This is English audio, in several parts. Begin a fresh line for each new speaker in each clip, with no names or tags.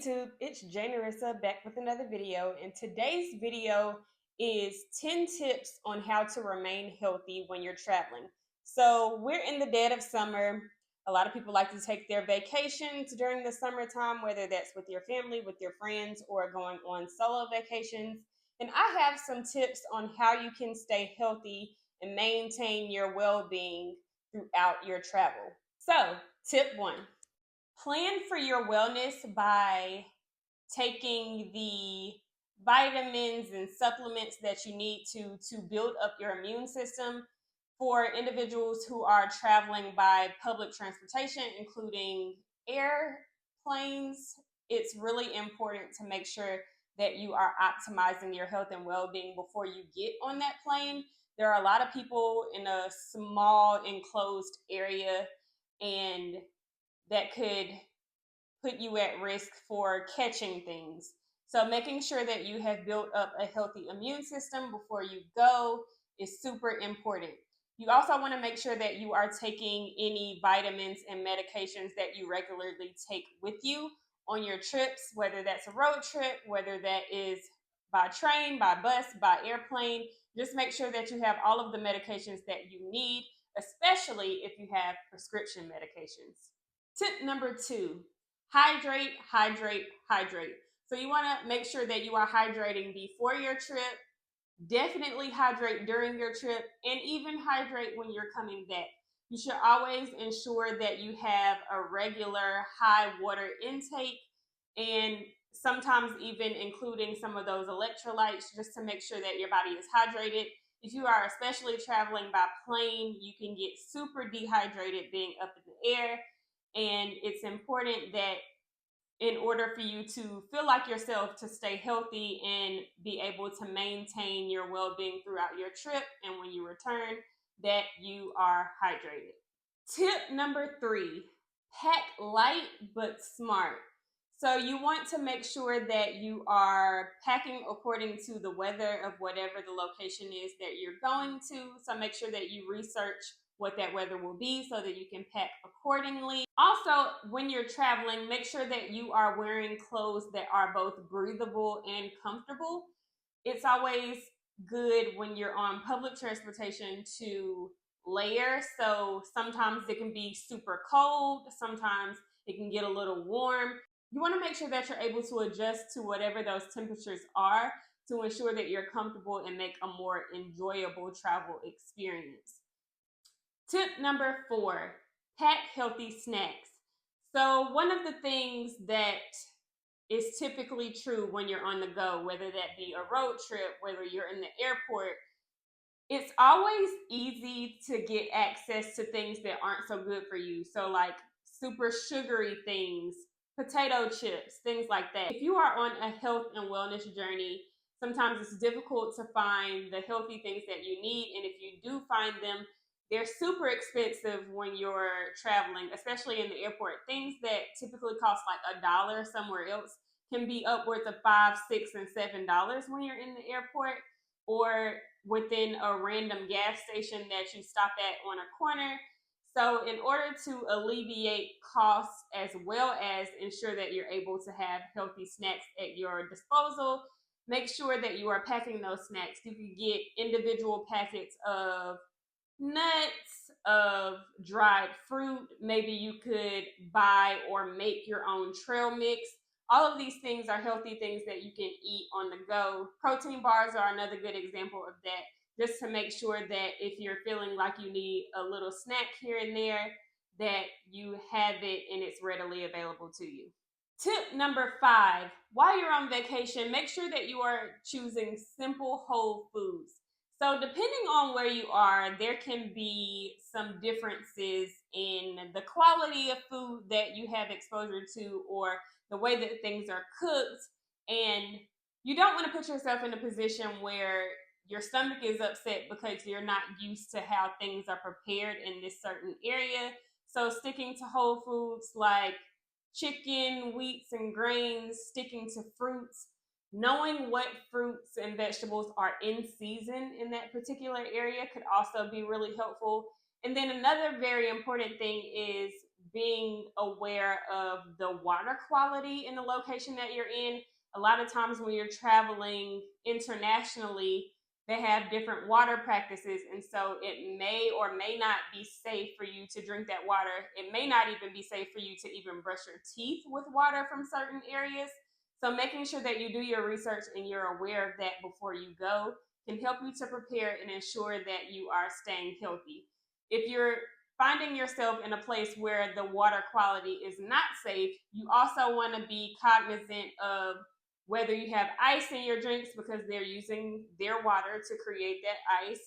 YouTube, it's Jay Narissa back with another video, and today's video is 10 tips on how to remain healthy when you're traveling. So we're in the dead of summer. A lot of people like to take their vacations during the summertime, whether that's with your family, with your friends, or going on solo vacations. And I have some tips on how you can stay healthy and maintain your well-being throughout your travel. So, tip one. Plan for your wellness by taking the vitamins and supplements that you need to build up your immune system. For individuals who are traveling by public transportation, including airplanes, it's really important to make sure that you are optimizing your health and well-being before you get on that plane. There are a lot of people in a small enclosed area, and that could put you at risk for catching things. So making sure that you have built up a healthy immune system before you go is super important. You also want to make sure that you are taking any vitamins and medications that you regularly take with you on your trips, whether that's a road trip, whether that is by train, by bus, by airplane. Just make sure that you have all of the medications that you need, especially if you have prescription medications. Tip number two, hydrate, hydrate, hydrate. So you want to make sure that you are hydrating before your trip, definitely hydrate during your trip, and even hydrate when you're coming back. You should always ensure that you have a regular high water intake, and sometimes even including some of those electrolytes just to make sure that your body is hydrated. If you are especially traveling by plane, you can get super dehydrated being up in the air. And it's important that in order for you to feel like yourself, to stay healthy and be able to maintain your well-being throughout your trip and when you return, that you are hydrated. Tip number three, pack light but smart. So you want to make sure that you are packing according to the weather of whatever the location is that you're going to. So make sure that you research what that weather will be so that you can pack accordingly. Also, when you're traveling, make sure that you are wearing clothes that are both breathable and comfortable. It's always good when you're on public transportation to layer. So sometimes it can be super cold, sometimes it can get a little warm. You want to make sure that you're able to adjust to whatever those temperatures are to ensure that you're comfortable and make a more enjoyable travel experience. Tip number four, pack healthy snacks. So one of the things that is typically true when you're on the go, whether that be a road trip, whether you're in the airport, it's always easy to get access to things that aren't so good for you. So like super sugary things, potato chips, things like that. If you are on a health and wellness journey, sometimes it's difficult to find the healthy things that you need. And if you do find them, they're super expensive when you're traveling, especially in the airport. Things that typically cost like $1 somewhere else can be upwards of $5, $6, and $7 when you're in the airport, or within a random gas station that you stop at on a corner. So in order to alleviate costs as well as ensure that you're able to have healthy snacks at your disposal, make sure that you are packing those snacks. You can get individual packets of nuts, of dried fruit. Maybe you could buy or make your own trail mix. All of these things are healthy things that you can eat on the go. Protein bars are another good example of that, just to make sure that if you're feeling like you need a little snack here and there, that you have it and it's readily available to you. Tip number five, while you're on vacation, make sure that you are choosing simple whole foods. So depending on where you are, there can be some differences in the quality of food that you have exposure to or the way that things are cooked. And you don't want to put yourself in a position where your stomach is upset because you're not used to how things are prepared in this certain area. So sticking to whole foods like chicken, wheats, and grains, sticking to fruits, knowing what fruits and vegetables are in season in that particular area could also be really helpful. And then another very important thing is being aware of the water quality in the location that you're in. A lot of times when you're traveling internationally, they have different water practices, and so it may or may not be safe for you to drink that water. It may not even be safe for you to even brush your teeth with water from certain areas. So making sure that you do your research and you're aware of that before you go can help you to prepare and ensure that you are staying healthy. If you're finding yourself in a place where the water quality is not safe, you also want to be cognizant of whether you have ice in your drinks because they're using their water to create that ice.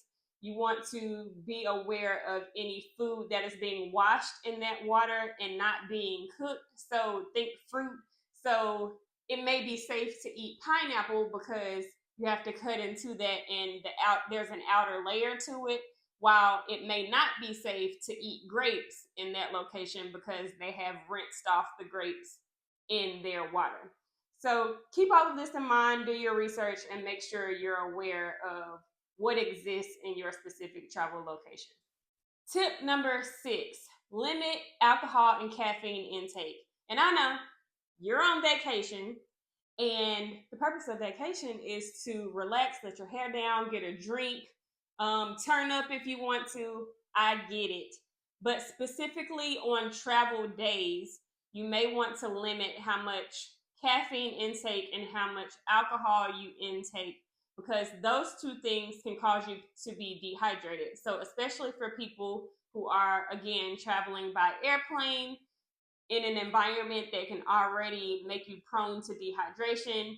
You want to be aware of any food that is being washed in that water and not being cooked. So think fruit. So it may be safe to eat pineapple because you have to cut into that and there's an outer layer to it, while it may not be safe to eat grapes in that location because they have rinsed off the grapes in their water. So keep all of this in mind, do your research, and make sure you're aware of what exists in your specific travel location. Tip number 6, limit alcohol and caffeine intake. And I know you're on vacation, and the purpose of vacation is to relax, let your hair down, get a drink, turn up if you want to. I get it. But specifically on travel days, you may want to limit how much caffeine intake and how much alcohol you intake, because those two things can cause you to be dehydrated. So, especially for people who are, again, traveling by airplane in an environment that can already make you prone to dehydration,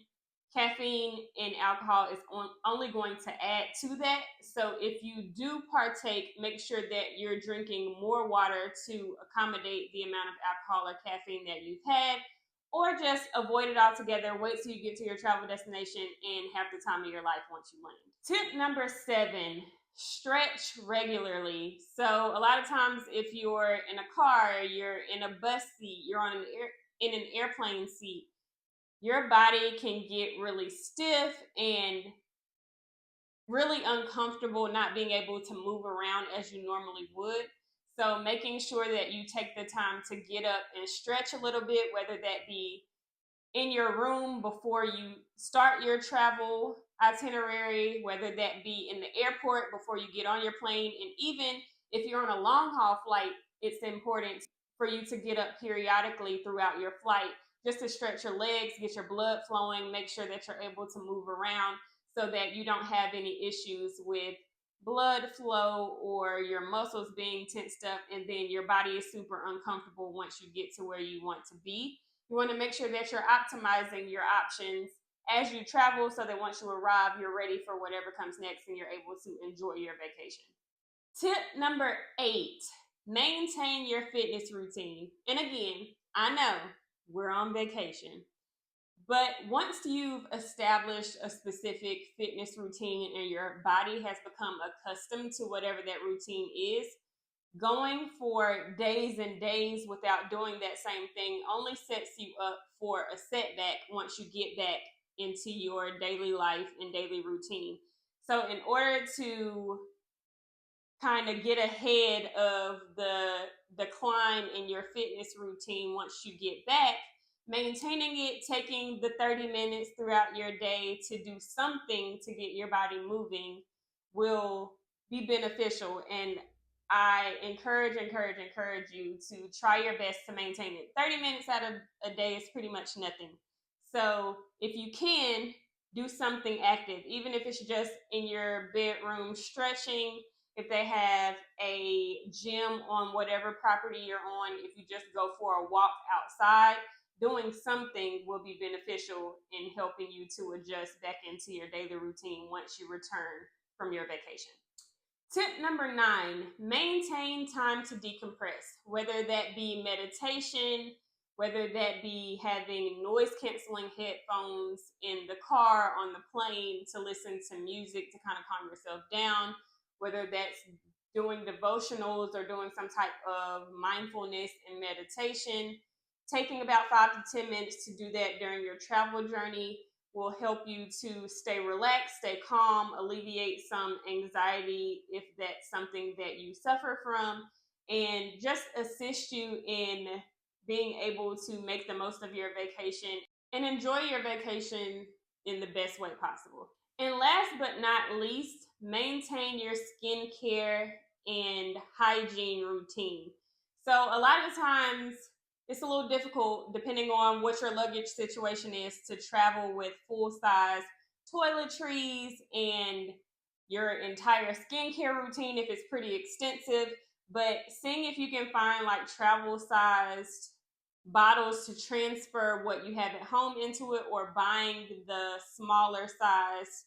caffeine and alcohol is only going to add to that. So if you do partake, make sure that you're drinking more water to accommodate the amount of alcohol or caffeine that you've had, or just avoid it altogether. Wait till you get to your travel destination and have the time of your life once you land. Tip number 7, stretch regularly. So a lot of times if you're in a car, you're in a bus seat, you're in an airplane seat, your body can get really stiff and really uncomfortable not being able to move around as you normally would. So making sure that you take the time to get up and stretch a little bit, whether that be in your room before you start your travel itinerary, whether that be in the airport before you get on your plane, and even if you're on a long haul flight, it's important for you to get up periodically throughout your flight just to stretch your legs, get your blood flowing, make sure that you're able to move around so that you don't have any issues with blood flow or your muscles being tensed up and then your body is super uncomfortable once you get to where you want to be. You want to make sure that you're optimizing your options as you travel so that once you arrive, you're ready for whatever comes next and you're able to enjoy your vacation. Tip number 8, maintain your fitness routine. And again, I know we're on vacation, but once you've established a specific fitness routine and your body has become accustomed to whatever that routine is, going for days and days without doing that same thing only sets you up for a setback once you get back into your daily life and daily routine. So in order to kind of get ahead of the decline in your fitness routine once you get back, maintaining it, taking the 30 minutes throughout your day to do something to get your body moving will be beneficial. And I encourage you to try your best to maintain it. 30 minutes out of a day is pretty much nothing. So if you can, do something active, even if it's just in your bedroom stretching. If they have a gym on whatever property you're on, if you just go for a walk outside, doing something will be beneficial in helping you to adjust back into your daily routine once you return from your vacation. Tip number 9, maintain time to decompress, whether that be meditation, whether that be having noise canceling headphones in the car, on the plane to listen to music to kind of calm yourself down, whether that's doing devotionals or doing some type of mindfulness and meditation. Taking about 5 to 10 minutes to do that during your travel journey will help you to stay relaxed, stay calm, alleviate some anxiety if that's something that you suffer from, and just assist you in being able to make the most of your vacation and enjoy your vacation in the best way possible. And last but not least, maintain your skincare and hygiene routine. So, a lot of the times, it's a little difficult depending on what your luggage situation is to travel with full size toiletries and your entire skincare routine if it's pretty extensive. But seeing if you can find like travel sized bottles to transfer what you have at home into it, or buying the smaller size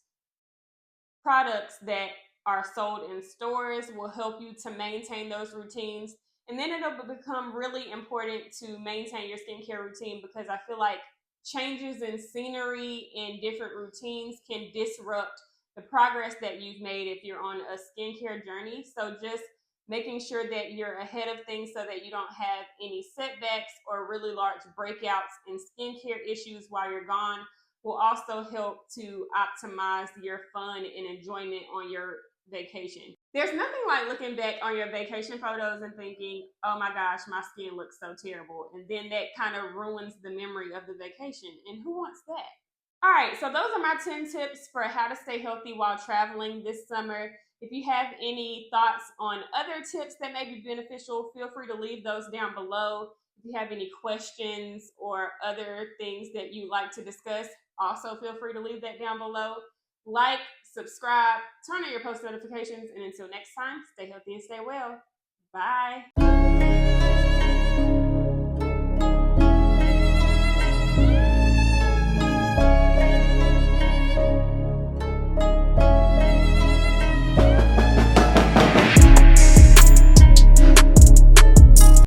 products that are sold in stores will help you to maintain those routines. And then it'll become really important to maintain your skincare routine, because I feel like changes in scenery and different routines can disrupt the progress that you've made if you're on a skincare journey. So just making sure that you're ahead of things so that you don't have any setbacks or really large breakouts in skincare issues while you're gone will also help to optimize your fun and enjoyment on your vacation. There's nothing like looking back on your vacation photos and thinking, oh my gosh, my skin looks so terrible. And then that kind of ruins the memory of the vacation. And who wants that? All right, so those are my 10 tips for how to stay healthy while traveling this summer. If you have any thoughts on other tips that may be beneficial, feel free to leave those down below. If you have any questions or other things that you'd like to discuss, also feel free to leave that down below. Like, subscribe, turn on your post notifications, and until next time, stay healthy and stay well. Bye.